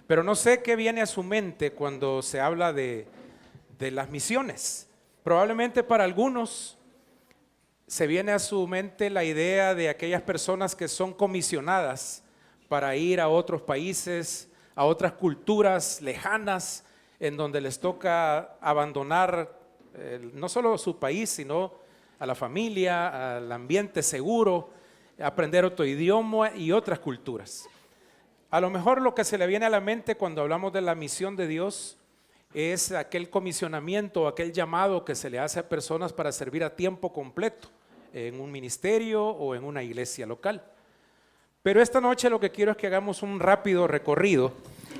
Pero no sé qué viene a su mente cuando se habla de las misiones. Probablemente para algunos se viene a su mente la idea de aquellas personas que son comisionadas para ir a otros países, a otras culturas lejanas, en donde les toca abandonar no solo su país, sino a la familia, al ambiente seguro, aprender otro idioma y otras culturas. A lo mejor lo que se le viene a la mente cuando hablamos de la misión de Dios es aquel comisionamiento, aquel llamado que se le hace a personas para servir a tiempo completo en un ministerio o en una iglesia local. Pero esta noche lo que quiero es que hagamos un rápido recorrido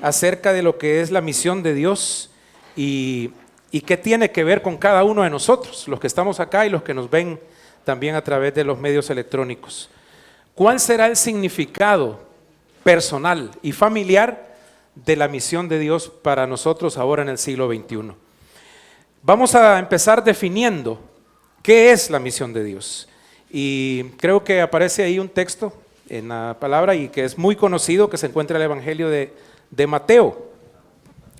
acerca de lo que es la misión de Dios y qué tiene que ver con cada uno de nosotros, los que estamos acá y los que nos ven también a través de los medios electrónicos. ¿Cuál será el significado personal y familiar de la misión de Dios para nosotros ahora en el siglo XXI? Vamos a empezar definiendo qué es la misión de Dios. Y creo que aparece ahí un texto en la palabra y que es muy conocido, que se encuentra en el Evangelio de Mateo.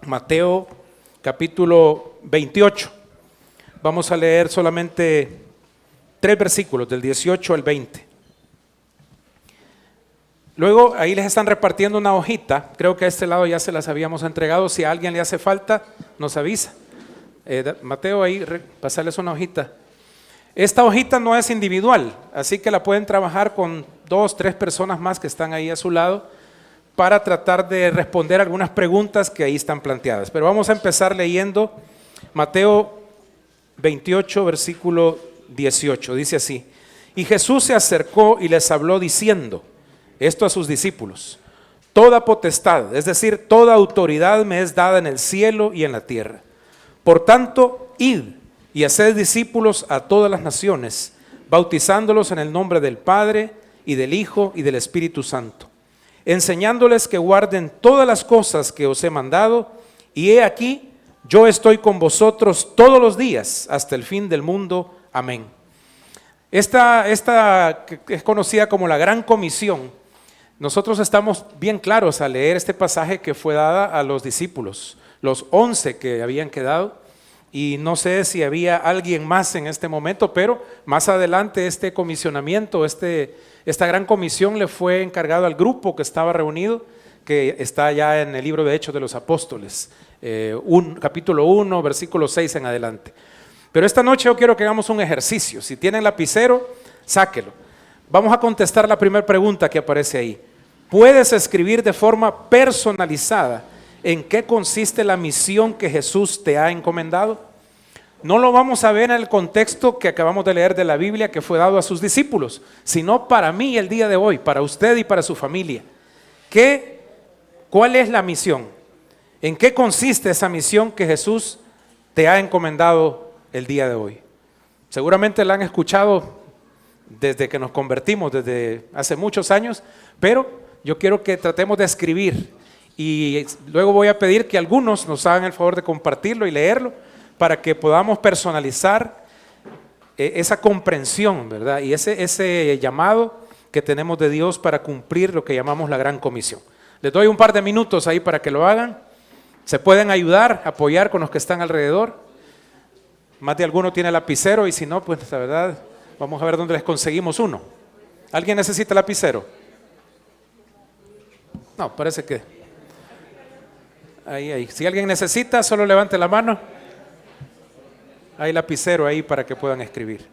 Mateo capítulo 28. Vamos a leer solamente 3 versículos, del 18 al 20. Luego ahí les están repartiendo una hojita, creo que a este lado ya se las habíamos entregado, si a alguien le hace falta nos avisa. Mateo, ahí pasarles una hojita. Esta hojita no es individual, así que la pueden trabajar con 2, 3 personas más que están ahí a su lado para tratar de responder algunas preguntas que ahí están planteadas. Pero vamos a empezar leyendo Mateo 28, versículo 18, dice así: y Jesús se acercó y les habló diciendo, esto a sus discípulos: toda potestad, es decir, toda autoridad me es dada en el cielo y en la tierra. Por tanto, id y haced discípulos a todas las naciones, bautizándolos en el nombre del Padre y del Hijo y del Espíritu Santo, enseñándoles que guarden todas las cosas que os he mandado, y he aquí, yo estoy con vosotros todos los días hasta el fin del mundo. Amén. Esta que es conocida como la Gran Comisión. Nosotros estamos bien claros al leer este pasaje que fue dada a los discípulos, los 11 que habían quedado, y no sé si había alguien más en este momento, pero más adelante este comisionamiento, esta gran comisión le fue encargado al grupo que estaba reunido, que está ya en el libro de Hechos de los Apóstoles, capítulo 1, versículo 6 en adelante. Pero esta noche yo quiero que hagamos un ejercicio. Si tienen lapicero, sáquelo. Vamos a contestar la primera pregunta que aparece ahí. ¿Puedes escribir de forma personalizada en qué consiste la misión que Jesús te ha encomendado? No lo vamos a ver en el contexto que acabamos de leer de la Biblia que fue dado a sus discípulos, sino para mí el día de hoy, para usted y para su familia. ¿Cuál es la misión? ¿En qué consiste esa misión que Jesús te ha encomendado el día de hoy? Seguramente la han escuchado desde que nos convertimos, desde hace muchos años, pero yo quiero que tratemos de escribir y luego voy a pedir que algunos nos hagan el favor de compartirlo y leerlo para que podamos personalizar esa comprensión, ¿verdad? Y ese llamado que tenemos de Dios para cumplir lo que llamamos la Gran Comisión. Les doy un par de minutos ahí para que lo hagan. Se pueden ayudar, apoyar con los que están alrededor. Más de alguno tiene lapicero y si no, pues la verdad, vamos a ver dónde les conseguimos uno. ¿Alguien necesita lapicero? No, parece que ahí. Si alguien necesita, solo levante la mano. Hay lapicero ahí para que puedan escribir.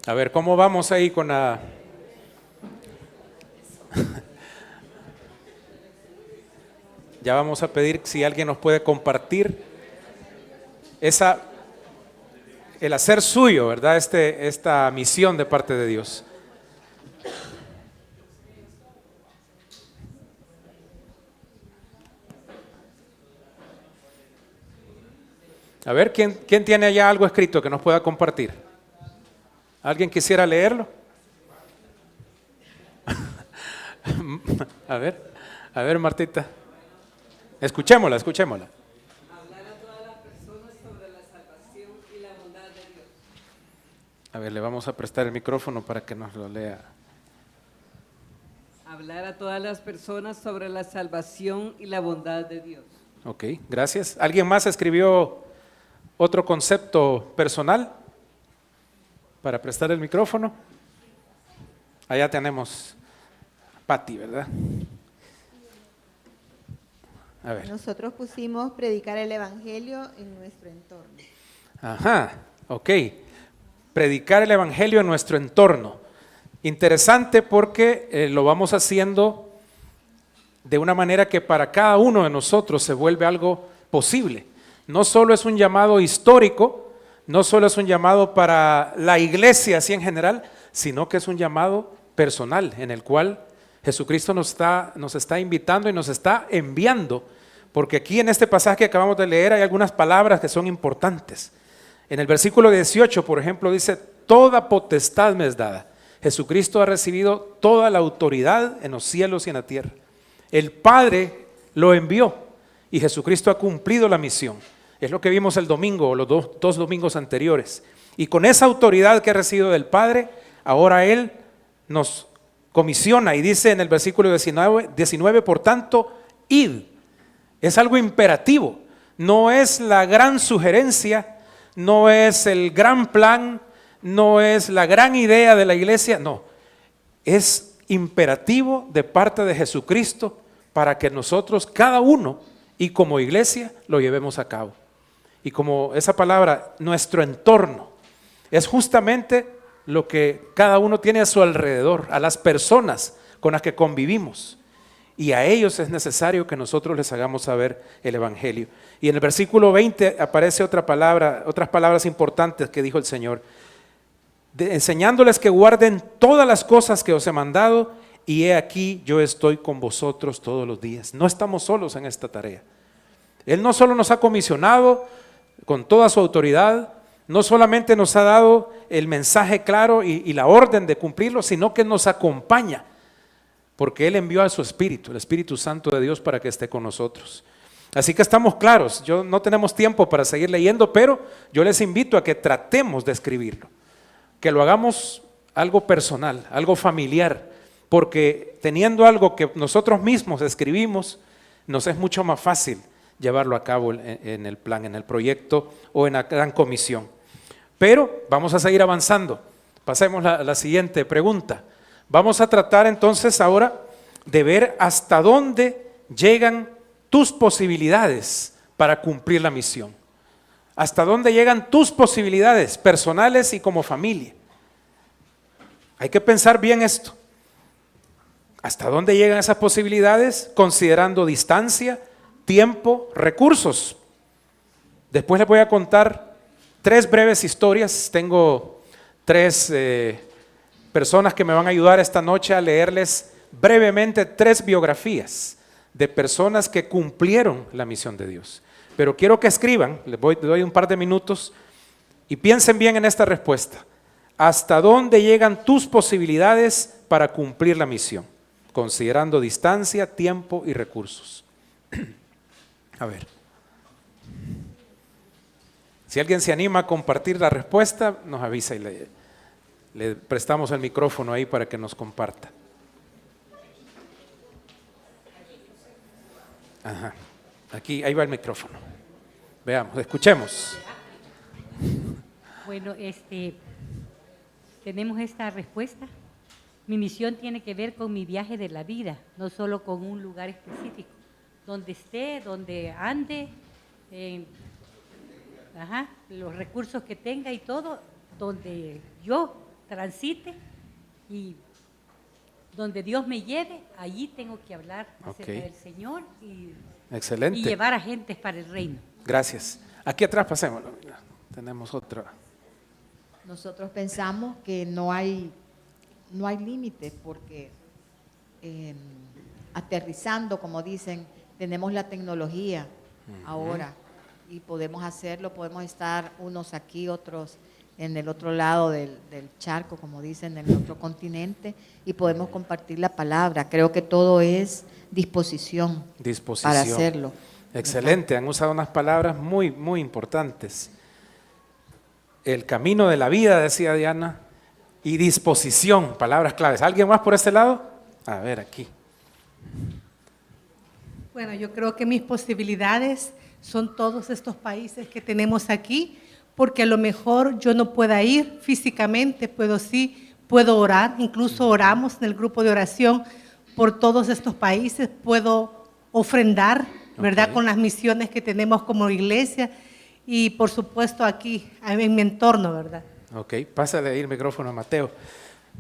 A ver, ¿cómo vamos ahí con la... Ya vamos a pedir si alguien nos puede compartir el hacer suyo, ¿verdad? Esta misión de parte de Dios. A ver, ¿quién tiene allá algo escrito que nos pueda compartir? ¿Alguien quisiera leerlo? A ver, Martita. Escuchémosla. Hablar a todas las personas sobre la salvación y la bondad de Dios. A ver, le vamos a prestar el micrófono para que nos lo lea. Hablar a todas las personas sobre la salvación y la bondad de Dios. Ok, gracias. ¿Alguien más escribió otro concepto personal para prestar el micrófono? Allá tenemos Patti, ¿verdad? A ver. Nosotros pusimos predicar el evangelio en nuestro entorno. Ajá, ok. Predicar el evangelio en nuestro entorno. Interesante porque lo vamos haciendo de una manera que para cada uno de nosotros se vuelve algo posible. No solo es un llamado histórico, no solo es un llamado para la iglesia así en general, sino que es un llamado personal en el cual Jesucristo nos está invitando y nos está enviando, porque aquí en este pasaje que acabamos de leer hay algunas palabras que son importantes. En el versículo 18, por ejemplo, dice, toda potestad me es dada. Jesucristo ha recibido toda la autoridad en los cielos y en la tierra. El Padre lo envió y Jesucristo ha cumplido la misión. Es lo que vimos el domingo o los dos domingos anteriores. Y con esa autoridad que ha recibido del Padre, ahora Él nos comisiona y dice en el versículo 19, por tanto, id. Es algo imperativo, no es la gran sugerencia, no es el gran plan, no es la gran idea de la iglesia, no. Es imperativo de parte de Jesucristo para que nosotros, cada uno, y como iglesia, lo llevemos a cabo. Y como esa palabra, nuestro entorno, es justamente lo que cada uno tiene a su alrededor, a las personas con las que convivimos. Y a ellos es necesario que nosotros les hagamos saber el evangelio. Y en el versículo 20 aparece otra palabra, otras palabras importantes que dijo el Señor, enseñándoles que guarden todas las cosas que os he mandado, y he aquí yo estoy con vosotros todos los días. No estamos solos en esta tarea. Él no solo nos ha comisionado con toda su autoridad, no solamente nos ha dado el mensaje claro y la orden de cumplirlo, sino que nos acompaña, porque Él envió a su Espíritu, el Espíritu Santo de Dios, para que esté con nosotros. Así que estamos claros, no tenemos tiempo para seguir leyendo, pero yo les invito a que tratemos de escribirlo, que lo hagamos algo personal, algo familiar, porque teniendo algo que nosotros mismos escribimos, nos es mucho más fácil llevarlo a cabo en el plan, en el proyecto o en la gran comisión. Pero vamos a seguir avanzando. Pasemos a la siguiente pregunta. Vamos a tratar entonces ahora de ver hasta dónde llegan tus posibilidades para cumplir la misión. Hasta dónde llegan tus posibilidades personales y como familia. Hay que pensar bien esto. ¿Hasta dónde llegan esas posibilidades considerando distancia, tiempo, recursos? Después les voy a contar 3 breves historias. Tengo 3 personas que me van a ayudar esta noche a leerles brevemente 3 biografías de personas que cumplieron la misión de Dios. Pero quiero que escriban, les doy un par de minutos y piensen bien en esta respuesta. ¿Hasta dónde llegan tus posibilidades para cumplir la misión? Considerando distancia, tiempo y recursos. A ver. Si alguien se anima a compartir la respuesta, nos avisa y le prestamos el micrófono ahí para que nos comparta. Ajá. Ahí va el micrófono. Veamos, escuchemos. Bueno, tenemos esta respuesta. Mi misión tiene que ver con mi viaje de la vida, no solo con un lugar específico. Donde esté, donde ande, los recursos que tenga y todo, donde yo transite y donde Dios me lleve, allí tengo que hablar acerca del Señor Excelente. Y llevar a gentes para el reino. Gracias. Aquí atrás pasémoslo. Tenemos otra. Nosotros pensamos que no hay límites porque aterrizando, como dicen, tenemos la tecnología ahora y podemos hacerlo, podemos estar unos aquí, otros en el otro lado del charco, como dicen, en el otro continente, y podemos compartir la palabra. Creo que todo es disposición para hacerlo. Excelente, han usado unas palabras muy, muy importantes. El camino de la vida, decía Diana, y disposición, palabras claves. ¿Alguien más por este lado? A ver, aquí. Bueno, yo creo que mis posibilidades son todos estos países que tenemos aquí, porque a lo mejor yo no pueda ir físicamente, puedo orar, incluso oramos en el grupo de oración por todos estos países, puedo ofrendar, ¿verdad? Okay. Con las misiones que tenemos como iglesia y por supuesto aquí en mi entorno, ¿verdad? Ok, pásale ahí el micrófono a Mateo.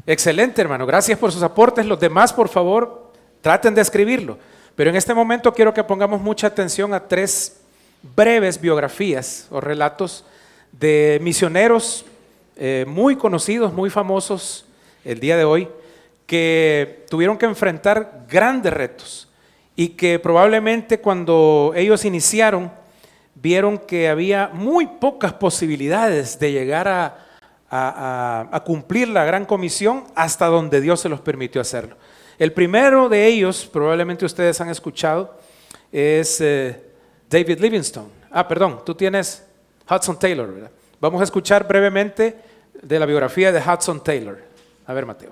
Excelente, hermano, gracias por sus aportes. Los demás, por favor, traten de escribirlo. Pero en este momento quiero que pongamos mucha atención a 3 breves biografías o relatos de misioneros muy conocidos, muy famosos el día de hoy, que tuvieron que enfrentar grandes retos y que probablemente cuando ellos iniciaron vieron que había muy pocas posibilidades de llegar a cumplir la gran comisión hasta donde Dios se los permitió hacerlo. El primero de ellos, probablemente ustedes han escuchado, es David Livingstone. Perdón, tú tienes Hudson Taylor, ¿verdad? Vamos a escuchar brevemente de la biografía de Hudson Taylor. A ver, Mateo.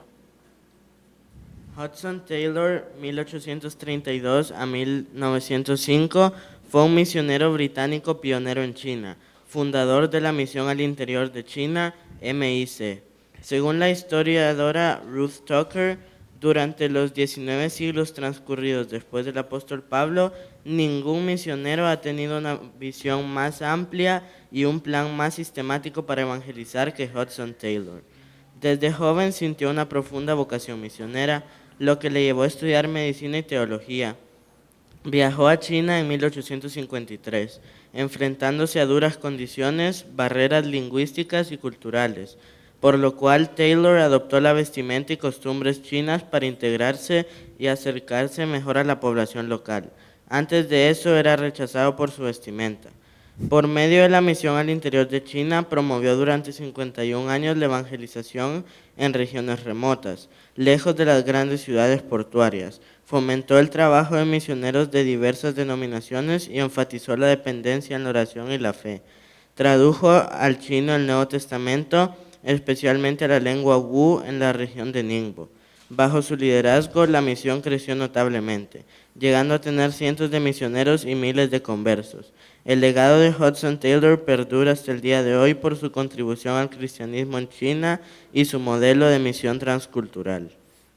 Hudson Taylor, 1832 a 1905, fue un misionero británico pionero en China, fundador de la Misión al Interior de China, MIC. Según la historiadora Ruth Tucker, durante los 19 siglos transcurridos después del apóstol Pablo, ningún misionero ha tenido una visión más amplia y un plan más sistemático para evangelizar que Hudson Taylor. Desde joven sintió una profunda vocación misionera, lo que le llevó a estudiar medicina y teología. Viajó a China en 1853, enfrentándose a duras condiciones, barreras lingüísticas y culturales, por lo cual Taylor adoptó la vestimenta y costumbres chinas para integrarse y acercarse mejor a la población local. Antes de eso era rechazado por su vestimenta. Por medio de la misión al interior de China, promovió durante 51 años la evangelización en regiones remotas, lejos de las grandes ciudades portuarias. Fomentó el trabajo de misioneros de diversas denominaciones y enfatizó la dependencia en la oración y la fe. Tradujo al chino el Nuevo Testamento, especialmente a la lengua Wu en la región de Ningbo. Bajo su liderazgo, la misión creció notablemente, llegando a tener cientos de misioneros y miles de conversos. El legado de Hudson Taylor perdura hasta el día de hoy por su contribución al cristianismo en China y su modelo de misión transcultural.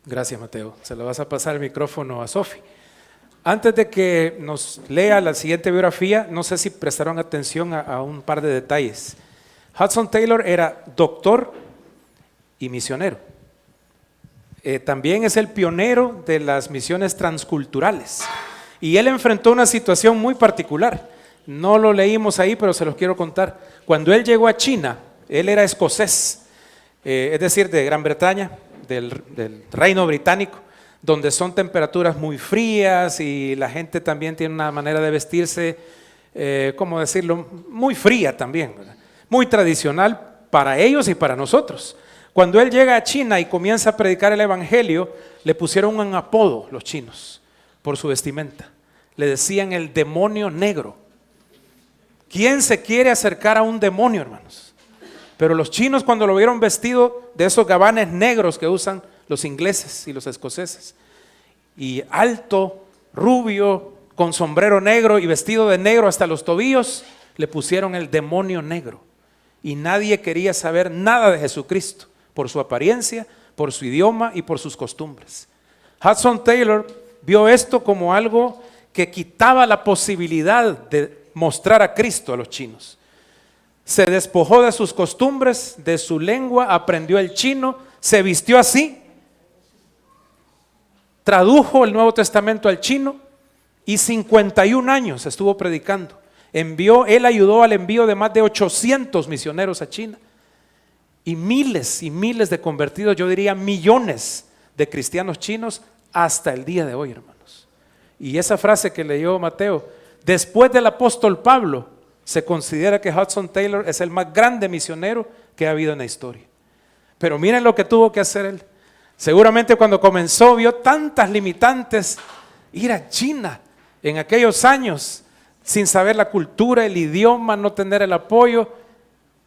Gracias, Mateo. Se lo vas a pasar el micrófono a Sofi. Antes de que nos lea la siguiente biografía, no sé si prestaron atención a un par de detalles. Hudson Taylor era doctor y misionero. También es el pionero de las misiones transculturales. Y él enfrentó una situación muy particular. No lo leímos ahí, pero se los quiero contar. Cuando él llegó a China, él era escocés, es decir, de Gran Bretaña, del Reino Británico, donde son temperaturas muy frías y la gente también tiene una manera de vestirse, ¿cómo decirlo? Muy fría también, ¿verdad? Muy tradicional para ellos y para nosotros. Cuando él llega a China y comienza a predicar el evangelio, le pusieron un apodo los chinos por su vestimenta. Le decían el demonio negro. ¿Quién se quiere acercar a un demonio, hermanos? Pero los chinos, cuando lo vieron vestido de esos gabanes negros que usan los ingleses y los escoceses, y alto, rubio, con sombrero negro y vestido de negro hasta los tobillos, le pusieron el demonio negro. Y nadie quería saber nada de Jesucristo por su apariencia, por su idioma y por sus costumbres. Hudson Taylor vio esto como algo que quitaba la posibilidad de mostrar a Cristo a los chinos. Se despojó de sus costumbres, de su lengua, aprendió el chino, se vistió así, tradujo el Nuevo Testamento al chino y 51 años estuvo predicando. Él ayudó al envío de más de 800 misioneros a China y miles de convertidos, yo diría millones de cristianos chinos hasta el día de hoy, hermanos. Y esa frase que leyó Mateo, después del apóstol Pablo, Se considera que Hudson Taylor es el más grande misionero que ha habido en la historia. Pero miren lo que tuvo que hacer él. Seguramente cuando comenzó vio tantas limitantes. Ir a China en aquellos años, sin saber la cultura, el idioma, no tener el apoyo,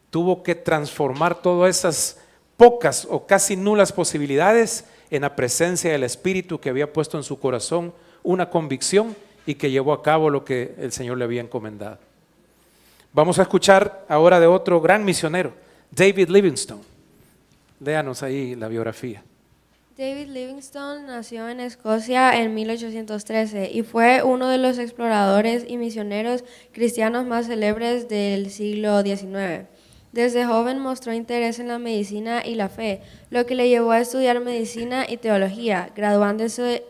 tuvo que transformar todas esas pocas o casi nulas posibilidades en la presencia del Espíritu que había puesto en su corazón una convicción y que llevó a cabo lo que el Señor le había encomendado. Vamos a escuchar ahora de otro gran misionero, David Livingstone. Léanos ahí la biografía. David Livingstone nació en Escocia en 1813 y fue uno de los exploradores y misioneros cristianos más célebres del siglo XIX. Desde joven mostró interés en la medicina y la fe, lo que le llevó a estudiar medicina y teología, graduándose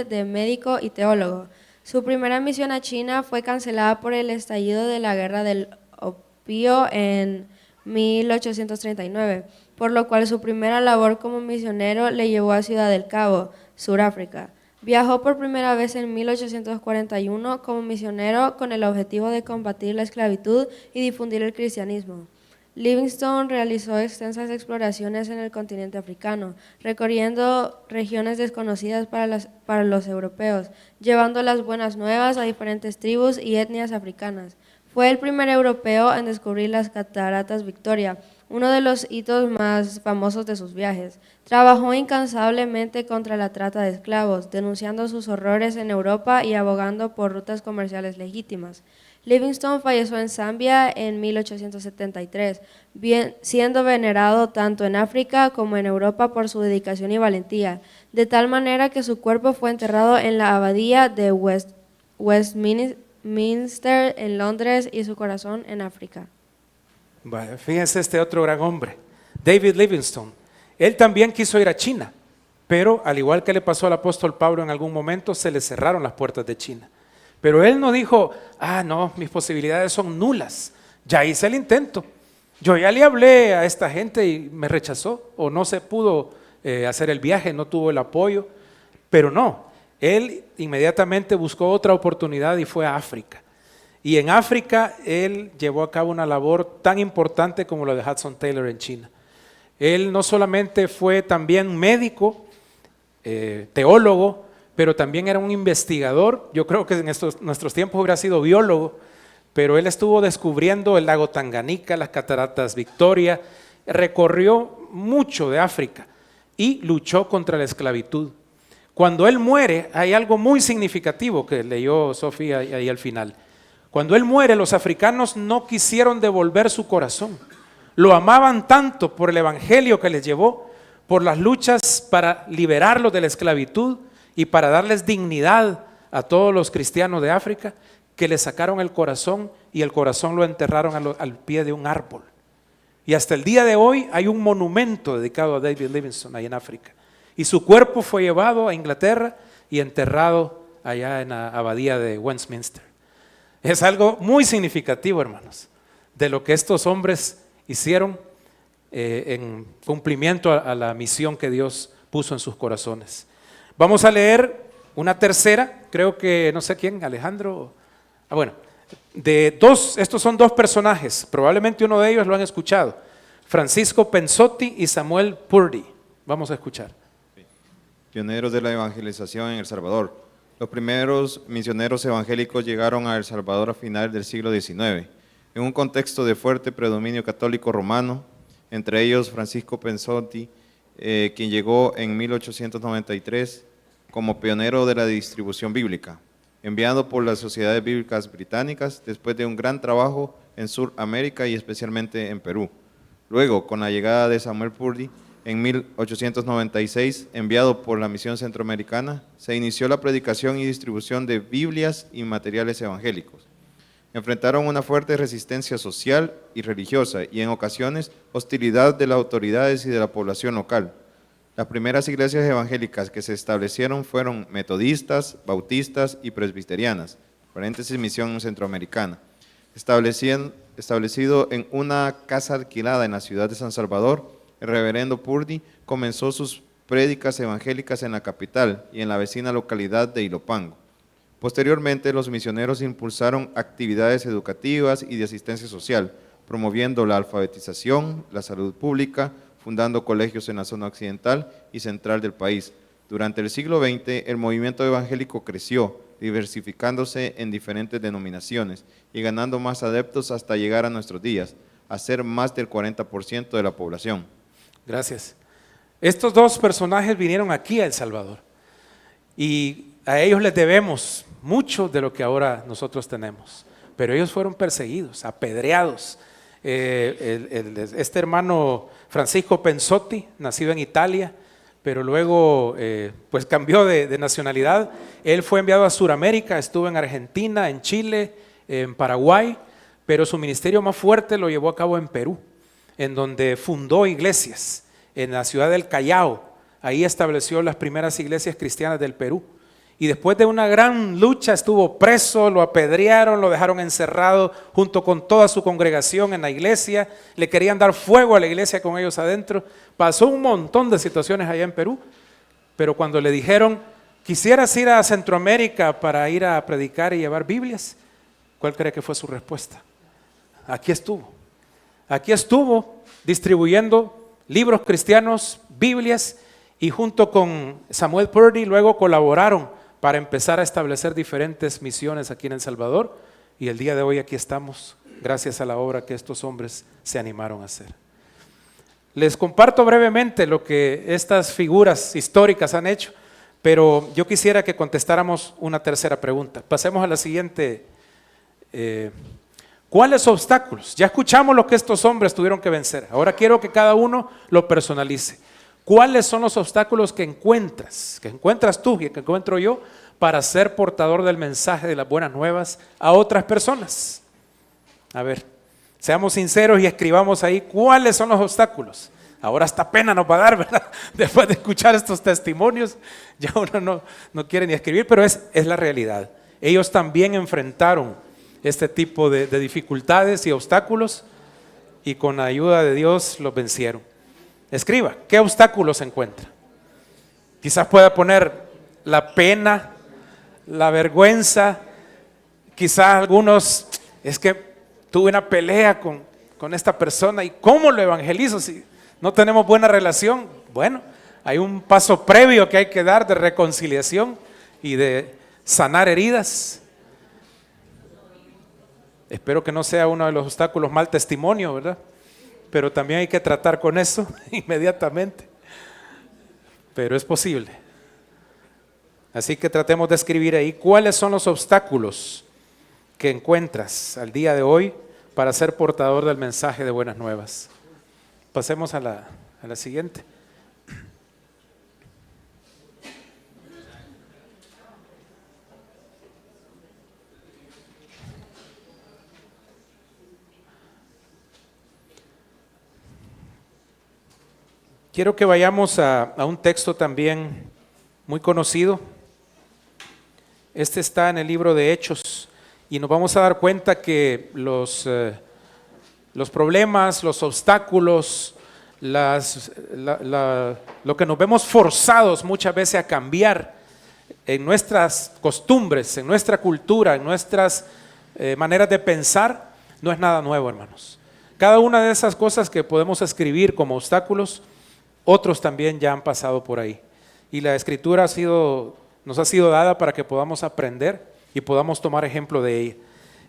de médico y teólogo. Su primera misión a China fue cancelada por el estallido de la Guerra del Opio en 1839, por lo cual su primera labor como misionero le llevó a Ciudad del Cabo, Sudáfrica. Viajó por primera vez en 1841 como misionero con el objetivo de combatir la esclavitud y difundir el cristianismo. Livingstone realizó extensas exploraciones en el continente africano, recorriendo regiones desconocidas para los europeos, llevando las buenas nuevas a diferentes tribus y etnias africanas. Fue el primer europeo en descubrir las cataratas Victoria, uno de los hitos más famosos de sus viajes. Trabajó incansablemente contra la trata de esclavos, denunciando sus horrores en Europa y abogando por rutas comerciales legítimas. Livingstone falleció en Zambia en 1873, siendo venerado tanto en África como en Europa por su dedicación y valentía, de tal manera que su cuerpo fue enterrado en la abadía de Westminster en Londres y su corazón en África. Vaya, fíjense este otro gran hombre, David Livingstone. Él también quiso ir a China, pero al igual que le pasó al apóstol Pablo en algún momento, se le cerraron las puertas de China. Pero él no dijo, no, mis posibilidades son nulas, ya hice el intento. Yo ya le hablé a esta gente y me rechazó, o no se pudo hacer el viaje, no tuvo el apoyo. Pero no, él inmediatamente buscó otra oportunidad y fue a África. Y en África él llevó a cabo una labor tan importante como la de Hudson Taylor en China. Él no solamente fue también médico, teólogo, pero también era un investigador. Yo creo que en nuestros tiempos hubiera sido biólogo, pero él estuvo descubriendo el lago Tanganica, las cataratas Victoria, recorrió mucho de África y luchó contra la esclavitud. Cuando él muere, hay algo muy significativo que leyó Sofía ahí al final. Cuando él muere, los africanos no quisieron devolver su corazón. Lo amaban tanto por el evangelio que les llevó, por las luchas para liberarlos de la esclavitud y para darles dignidad a todos los cristianos de África, que le sacaron el corazón y el corazón lo enterraron al pie de un árbol. Y hasta el día de hoy hay un monumento dedicado a David Livingstone ahí en África. Y su cuerpo fue llevado a Inglaterra y enterrado allá en la abadía de Westminster. Es algo muy significativo, hermanos, de lo que estos hombres hicieron en cumplimiento a la misión que Dios puso en sus corazones. Vamos a leer una tercera, creo que no sé quién, Alejandro. Bueno, estos son dos personajes, probablemente uno de ellos lo han escuchado, Francisco Pensotti y Samuel Purdy. Vamos a escuchar. Pioneros de la evangelización en El Salvador. Los primeros misioneros evangélicos llegaron a El Salvador a finales del siglo XIX, en un contexto de fuerte predominio católico romano, entre ellos Francisco Pensotti, quien llegó en 1893 como pionero de la distribución bíblica, enviado por las sociedades bíblicas británicas después de un gran trabajo en Sudamérica y especialmente en Perú. Luego, con la llegada de Samuel Purdy, en 1896, enviado por la misión centroamericana, se inició la predicación y distribución de Biblias y materiales evangélicos. Enfrentaron una fuerte resistencia social y religiosa y en ocasiones hostilidad de las autoridades y de la población local. Las primeras iglesias evangélicas que se establecieron fueron metodistas, bautistas y presbiterianas, paréntesis misión centroamericana. Establecido en una casa alquilada en la ciudad de San Salvador, el reverendo Purdy comenzó sus prédicas evangélicas en la capital y en la vecina localidad de Ilopango. Posteriormente, los misioneros impulsaron actividades educativas y de asistencia social, promoviendo la alfabetización, la salud pública, fundando colegios en la zona occidental y central del país. Durante el siglo XX, el movimiento evangélico creció, diversificándose en diferentes denominaciones y ganando más adeptos hasta llegar a nuestros días, a ser más del 40% de la población. Gracias. Estos dos personajes vinieron aquí a El Salvador y a ellos les debemos mucho de lo que ahora nosotros tenemos, pero ellos fueron perseguidos, apedreados. Este hermano Francisco Pensotti, nacido en Italia, pero luego pues cambió de nacionalidad. Él fue enviado a Sudamérica, estuvo en Argentina, en Chile, en Paraguay, pero su ministerio más fuerte lo llevó a cabo en Perú, en donde fundó iglesias, en la ciudad del Callao. Ahí estableció las primeras iglesias cristianas del Perú. Y después de una gran lucha estuvo preso, lo apedrearon, lo dejaron encerrado junto con toda su congregación en la iglesia, le querían dar fuego a la iglesia con ellos adentro. Pasó un montón de situaciones allá en Perú, pero cuando le dijeron, ¿quisieras ir a Centroamérica para ir a predicar y llevar Biblias? ¿Cuál cree que fue su respuesta? Aquí estuvo distribuyendo libros cristianos, Biblias, y junto con Samuel Purdy luego colaboraron para empezar a establecer diferentes misiones aquí en El Salvador, y el día de hoy aquí estamos gracias a la obra que estos hombres se animaron a hacer. Les comparto brevemente lo que estas figuras históricas han hecho, pero yo quisiera que contestáramos una tercera pregunta. Pasemos a la siguiente. ¿Cuáles obstáculos? Ya escuchamos lo que estos hombres tuvieron que vencer. Ahora quiero que cada uno lo personalice. ¿Cuáles son los obstáculos que encuentras tú y que encuentro yo para ser portador del mensaje de las buenas nuevas a otras personas? A ver, seamos sinceros y escribamos ahí cuáles son los obstáculos. Ahora hasta pena nos va a dar, ¿verdad? Después de escuchar estos testimonios, ya uno no quiere ni escribir, pero es la realidad. Ellos también enfrentaron este tipo de dificultades y obstáculos y con la ayuda de Dios los vencieron. Escriba, ¿qué obstáculos encuentra? Quizás pueda poner la pena, la vergüenza, quizás algunos, es que tuve una pelea con esta persona y ¿cómo lo evangelizo si no tenemos buena relación? Bueno, hay un paso previo que hay que dar de reconciliación y de sanar heridas. Espero que no sea uno de los obstáculos mal testimonio, ¿verdad? Pero también hay que tratar con eso inmediatamente. Pero es posible. Así que tratemos de escribir ahí cuáles son los obstáculos que encuentras al día de hoy para ser portador del mensaje de buenas nuevas. Pasemos a la siguiente. Quiero que vayamos a un texto también muy conocido. Este está en el libro de Hechos y nos vamos a dar cuenta que los problemas, los obstáculos, lo que nos vemos forzados muchas veces a cambiar en nuestras costumbres, en nuestra cultura, en nuestras maneras de pensar, no es nada nuevo, hermanos. Cada una de esas cosas que podemos escribir como obstáculos, otros también ya han pasado por ahí. Y la Escritura nos ha sido dada para que podamos aprender y podamos tomar ejemplo de ella.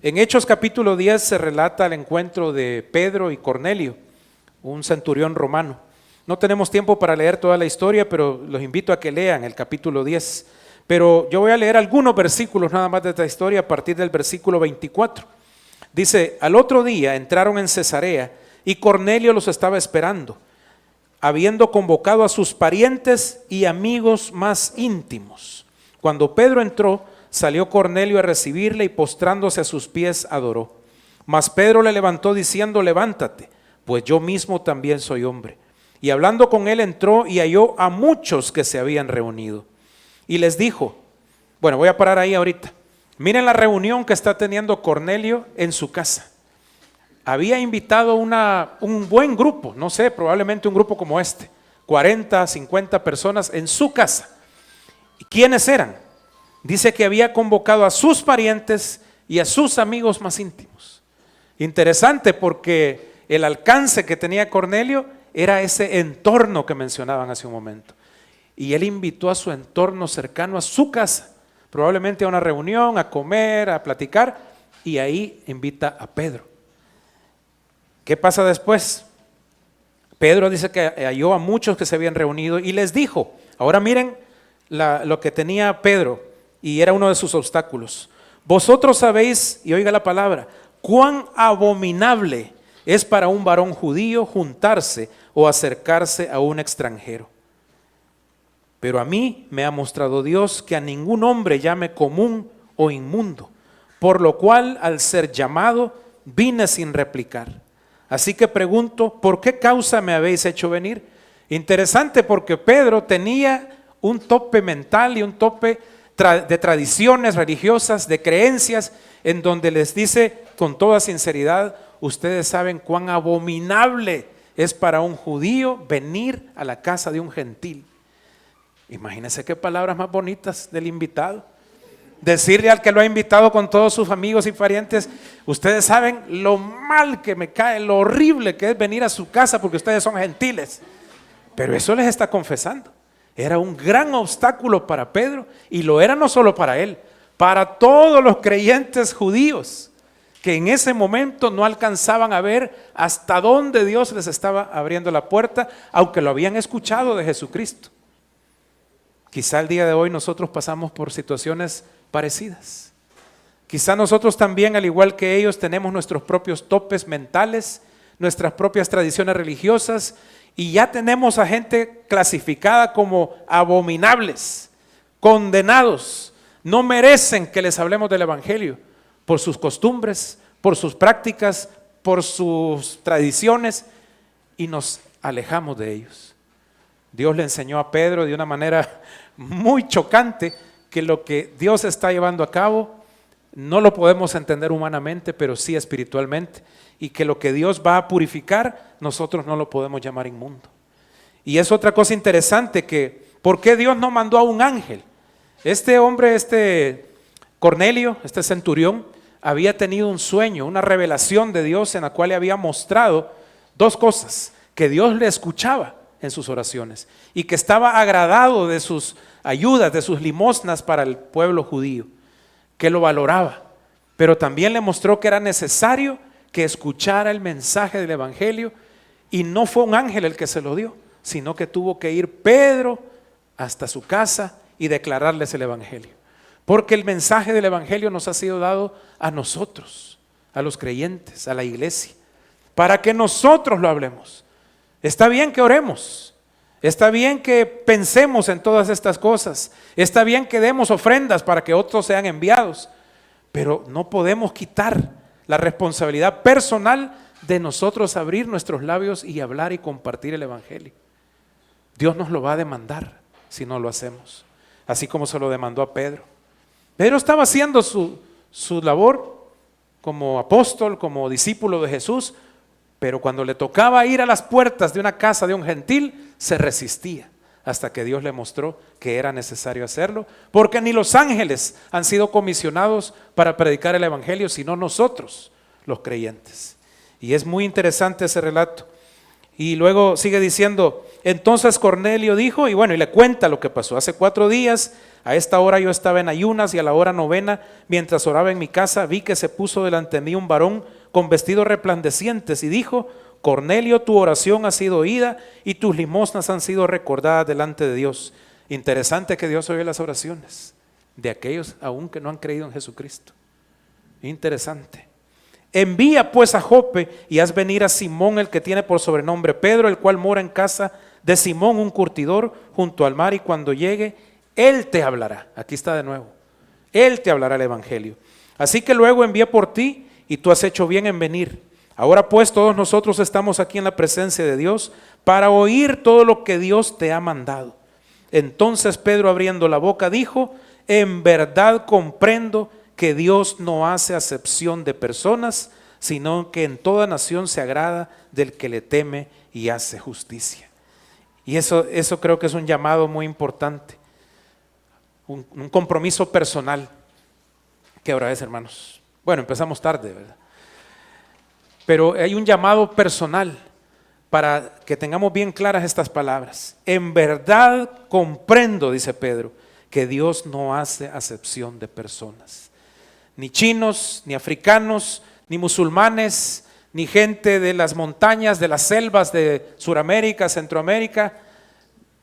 En Hechos capítulo 10 se relata el encuentro de Pedro y Cornelio, un centurión romano. No tenemos tiempo para leer toda la historia, pero los invito a que lean el capítulo 10. Pero yo voy a leer algunos versículos nada más de esta historia a partir del versículo 24. Dice, al otro día entraron en Cesarea y Cornelio los estaba esperando, habiendo convocado a sus parientes y amigos más íntimos. Cuando Pedro entró, salió Cornelio a recibirle y postrándose a sus pies adoró. Mas Pedro le levantó diciendo, levántate, pues yo mismo también soy hombre. Y hablando con él entró y halló a muchos que se habían reunido. Y les dijo, bueno, voy a parar ahí ahorita. Miren la reunión que está teniendo Cornelio en su casa. Había invitado un buen grupo, no sé, probablemente un grupo como este, 40, 50 personas en su casa. ¿Y quiénes eran? dice que había convocado a sus parientes y a sus amigos más íntimos. Interesante, porque el alcance que tenía Cornelio era ese entorno que mencionaban hace un momento. Y él invitó a su entorno cercano a su casa, probablemente a una reunión, a comer, a platicar, y ahí invita a Pedro. ¿Qué pasa después? Pedro dice que halló a muchos que se habían reunido y les dijo, ahora miren lo que tenía Pedro, y era uno de sus obstáculos. Vosotros sabéis, y oiga la palabra, cuán abominable es para un varón judío juntarse o acercarse a un extranjero. Pero a mí me ha mostrado Dios que a ningún hombre llame común o inmundo, por lo cual al ser llamado vine sin replicar. Así que pregunto, ¿por qué causa me habéis hecho venir? Interesante, porque Pedro tenía un tope mental y un tope de tradiciones religiosas, de creencias, en donde les dice con toda sinceridad, ustedes saben cuán abominable es para un judío venir a la casa de un gentil. Imagínense qué palabras más bonitas del invitado. Decirle al que lo ha invitado con todos sus amigos y parientes, ustedes saben lo mal que me cae, lo horrible que es venir a su casa porque ustedes son gentiles. Pero eso les está confesando. Era un gran obstáculo para Pedro, y lo era no solo para él, para todos los creyentes judíos que en ese momento no alcanzaban a ver hasta dónde Dios les estaba abriendo la puerta, aunque lo habían escuchado de Jesucristo. Quizá el día de hoy nosotros pasamos por situaciones parecidas. Quizá nosotros también, al igual que ellos, tenemos nuestros propios topes mentales, nuestras propias tradiciones religiosas, y ya tenemos a gente clasificada como abominables, condenados, no merecen que les hablemos del Evangelio por sus costumbres, por sus prácticas, por sus tradiciones, y nos alejamos de ellos. Dios le enseñó a Pedro de una manera muy chocante que lo que Dios está llevando a cabo no lo podemos entender humanamente, pero sí espiritualmente, y que lo que Dios va a purificar nosotros no lo podemos llamar inmundo. Y es otra cosa interesante, que ¿por qué Dios no mandó a un ángel? Este hombre, Cornelio, este centurión, había tenido un sueño, una revelación de Dios en la cual le había mostrado dos cosas: que Dios le escuchaba en sus oraciones y que estaba agradado de sus ayudas, de sus limosnas para el pueblo judío, que lo valoraba, pero también le mostró que era necesario que escuchara el mensaje del Evangelio, y no fue un ángel el que se lo dio, sino que tuvo que ir Pedro hasta su casa y declararles el Evangelio, porque el mensaje del Evangelio nos ha sido dado a nosotros, a los creyentes, a la iglesia, para que nosotros lo hablemos. Está bien que oremos, está bien que pensemos en todas estas cosas, está bien que demos ofrendas para que otros sean enviados, pero no podemos quitar la responsabilidad personal de nosotros abrir nuestros labios y hablar y compartir el Evangelio. Dios nos lo va a demandar si no lo hacemos, así como se lo demandó a Pedro. Pedro estaba haciendo su labor como apóstol, como discípulo de Jesús, pero cuando le tocaba ir a las puertas de una casa de un gentil, se resistía, hasta que Dios le mostró que era necesario hacerlo, porque ni los ángeles han sido comisionados para predicar el Evangelio, sino nosotros, los creyentes. Y es muy interesante ese relato. Y luego sigue diciendo, entonces Cornelio dijo, y bueno, y le cuenta lo que pasó. Hace 4 días, a esta hora yo estaba en ayunas, y a la hora 9, mientras oraba en mi casa, vi que se puso delante de mí un varón con vestidos resplandecientes, y dijo, Cornelio, tu oración ha sido oída y tus limosnas han sido recordadas delante de Dios. Interesante que Dios oye las oraciones de aquellos aún que no han creído en Jesucristo. Interesante. Envía pues a Jope y haz venir a Simón, el que tiene por sobrenombre Pedro, el cual mora en casa de Simón, un curtidor, junto al mar, y cuando llegue, él te hablará. Aquí está de nuevo. Él te hablará el Evangelio. Así que luego envié por ti, y tú has hecho bien en venir. Ahora pues todos nosotros estamos aquí en la presencia de Dios para oír todo lo que Dios te ha mandado. Entonces Pedro, abriendo la boca, dijo, en verdad comprendo que Dios no hace acepción de personas, sino que en toda nación se agrada del que le teme y hace justicia. Y eso creo que es un llamado muy importante. un compromiso personal. ¿Qué hora es, hermanos? Bueno, empezamos tarde, ¿verdad? Pero hay un llamado personal para que tengamos bien claras estas palabras. En verdad comprendo, dice Pedro, que Dios no hace acepción de personas. Ni chinos, ni africanos, ni musulmanes, ni gente de las montañas, de las selvas de Sudamérica, Centroamérica.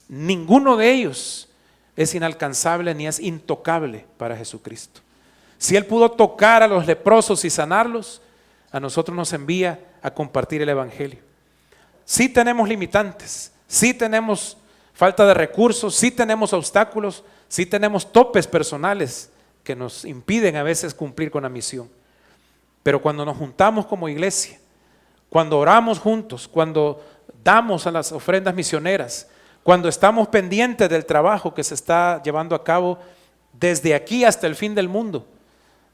Ninguno de ellos es inalcanzable ni es intocable para Jesucristo. Si Él pudo tocar a los leprosos y sanarlos, a nosotros nos envía a compartir el Evangelio. Sí tenemos limitantes, sí tenemos falta de recursos, sí tenemos obstáculos, sí tenemos topes personales que nos impiden a veces cumplir con la misión. Pero cuando nos juntamos como iglesia, cuando oramos juntos, cuando damos a las ofrendas misioneras, cuando estamos pendientes del trabajo que se está llevando a cabo desde aquí hasta el fin del mundo,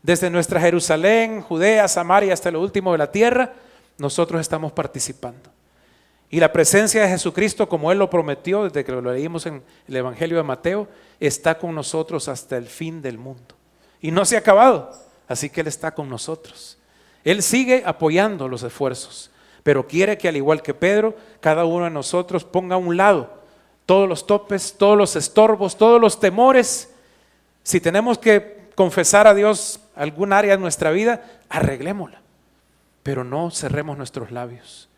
desde nuestra Jerusalén, Judea, Samaria hasta lo último de la tierra, nosotros estamos participando. Y la presencia de Jesucristo, como Él lo prometió desde que lo leímos en el Evangelio de Mateo, está con nosotros hasta el fin del mundo. Y no se ha acabado, así que Él está con nosotros. Él sigue apoyando los esfuerzos, pero quiere que, al igual que Pedro, cada uno de nosotros ponga a un lado todos los topes, todos los estorbos, todos los temores. Si tenemos que confesar a Dios algún área de nuestra vida, arreglémosla, pero no cerremos nuestros labios,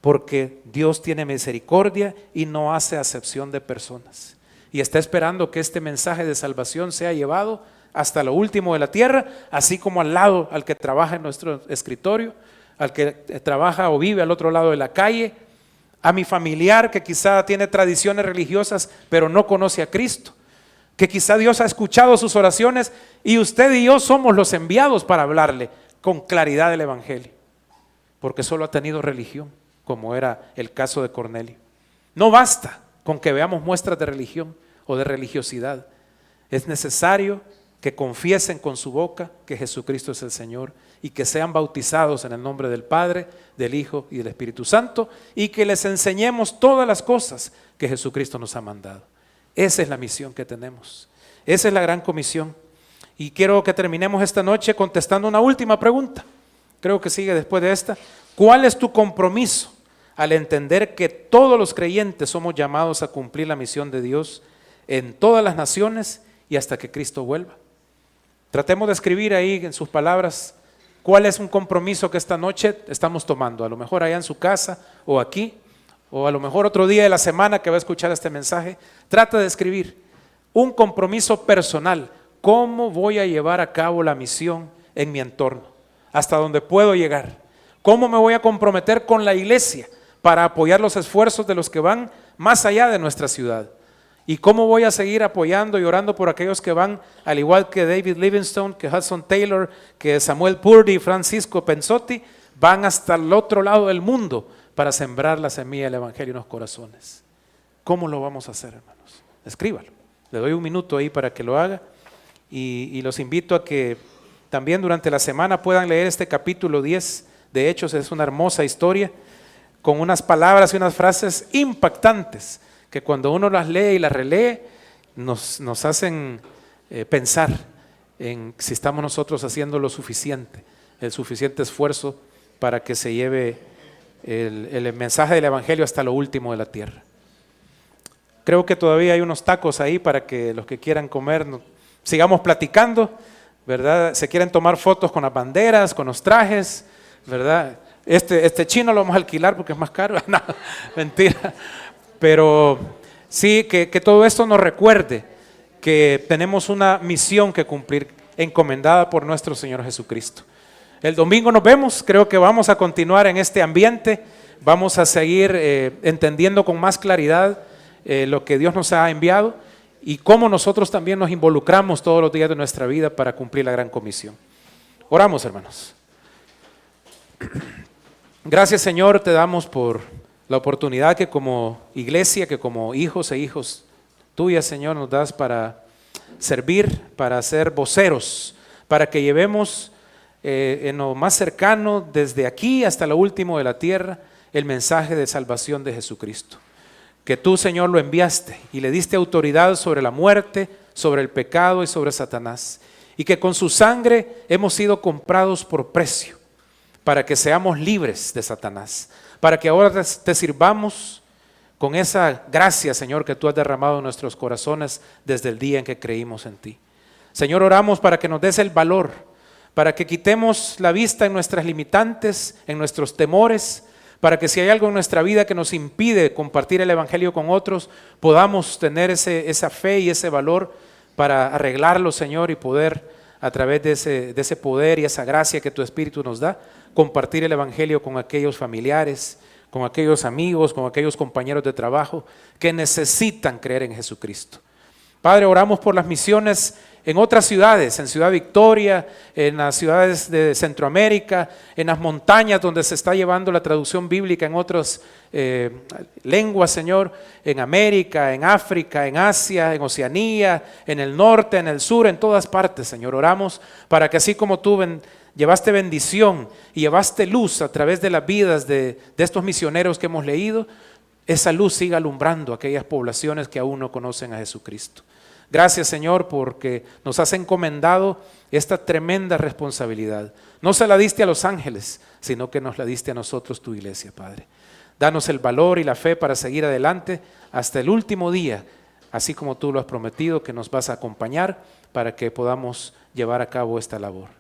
porque Dios tiene misericordia y no hace acepción de personas, y está esperando que este mensaje de salvación sea llevado hasta lo último de la tierra, así como al lado al que trabaja en nuestro escritorio, al que trabaja o vive al otro lado de la calle, a mi familiar que quizá tiene tradiciones religiosas pero no conoce a Cristo, que quizá Dios ha escuchado sus oraciones y usted y yo somos los enviados para hablarle con claridad del Evangelio, porque solo ha tenido religión, como era el caso de Cornelio. No basta con que veamos muestras de religión o de religiosidad, es necesario que confiesen con su boca que Jesucristo es el Señor y que sean bautizados en el nombre del Padre, del Hijo y del Espíritu Santo, y que les enseñemos todas las cosas que Jesucristo nos ha mandado. Esa es la misión que tenemos, esa es la gran comisión. Y quiero que terminemos esta noche contestando una última pregunta, creo que sigue después de esta. ¿Cuál es tu compromiso al entender que todos los creyentes somos llamados a cumplir la misión de Dios en todas las naciones y hasta que Cristo vuelva? Tratemos de escribir ahí en sus palabras cuál es un compromiso que esta noche estamos tomando, a lo mejor allá en su casa o aquí, o a lo mejor otro día de la semana que va a escuchar este mensaje. Trata de escribir un compromiso personal. ¿Cómo voy a llevar a cabo la misión en mi entorno? ¿Hasta dónde puedo llegar? ¿Cómo me voy a comprometer con la iglesia para apoyar los esfuerzos de los que van más allá de nuestra ciudad? ¿Y cómo voy a seguir apoyando y orando por aquellos que van, al igual que David Livingstone, que Hudson Taylor, que Samuel Purdy, Francisco Pensotti, van hasta el otro lado del mundo para sembrar la semilla del Evangelio en los corazones? ¿Cómo lo vamos a hacer, hermanos? Escríbalo. Le doy un minuto ahí para que lo haga y los invito a que también durante la semana puedan leer este capítulo 10 de Hechos. Es una hermosa historia con unas palabras y unas frases impactantes que cuando uno las lee y las relee nos hacen pensar en si estamos nosotros haciendo lo suficiente, el suficiente esfuerzo para que se lleve el mensaje del Evangelio hasta lo último de la tierra. Creo que todavía hay unos tacos ahí para que los que quieran comer sigamos platicando, ¿verdad? Se quieren tomar fotos con las banderas, con los trajes, ¿verdad? Este chino lo vamos a alquilar porque es más caro. No, mentira. Pero sí, que todo esto nos recuerde que tenemos una misión que cumplir encomendada por nuestro Señor Jesucristo. El domingo nos vemos, creo que vamos a continuar en este ambiente, vamos a seguir entendiendo con más claridad lo que Dios nos ha enviado y cómo nosotros también nos involucramos todos los días de nuestra vida para cumplir la gran comisión. Oramos, hermanos. Gracias, Señor, te damos por la oportunidad que como iglesia, que como hijos e hijos tuyas, Señor, nos das para servir, para ser voceros, para que llevemos en lo más cercano, desde aquí hasta lo último de la tierra, el mensaje de salvación de Jesucristo. Que tú, Señor, lo enviaste y le diste autoridad sobre la muerte, sobre el pecado y sobre Satanás, y que con su sangre hemos sido comprados por precio, para que seamos libres de Satanás, para que ahora te sirvamos con esa gracia, Señor, que tú has derramado en nuestros corazones desde el día en que creímos en ti. Señor, oramos para que nos des el valor, para que quitemos la vista en nuestras limitantes, en nuestros temores, para que si hay algo en nuestra vida que nos impide compartir el Evangelio con otros, podamos tener esa fe y ese valor para arreglarlo, Señor, y poder, a través de ese poder y esa gracia que tu Espíritu nos da, compartir el Evangelio con aquellos familiares, con aquellos amigos, con aquellos compañeros de trabajo que necesitan creer en Jesucristo. Padre, oramos por las misiones en otras ciudades, en Ciudad Victoria, en las ciudades de Centroamérica, en las montañas donde se está llevando la traducción bíblica en otras lenguas, Señor, en América, en África, en Asia, en Oceanía, en el norte, en el sur, en todas partes, Señor. Oramos para que así como tú llevaste bendición y llevaste luz a través de las vidas de estos misioneros que hemos leído, esa luz siga alumbrando aquellas poblaciones que aún no conocen a Jesucristo. Gracias, Señor, porque nos has encomendado esta tremenda responsabilidad. No se la diste a los ángeles, sino que nos la diste a nosotros, tu iglesia, Padre. Danos el valor y la fe para seguir adelante hasta el último día, así como tú lo has prometido, que nos vas a acompañar para que podamos llevar a cabo esta labor.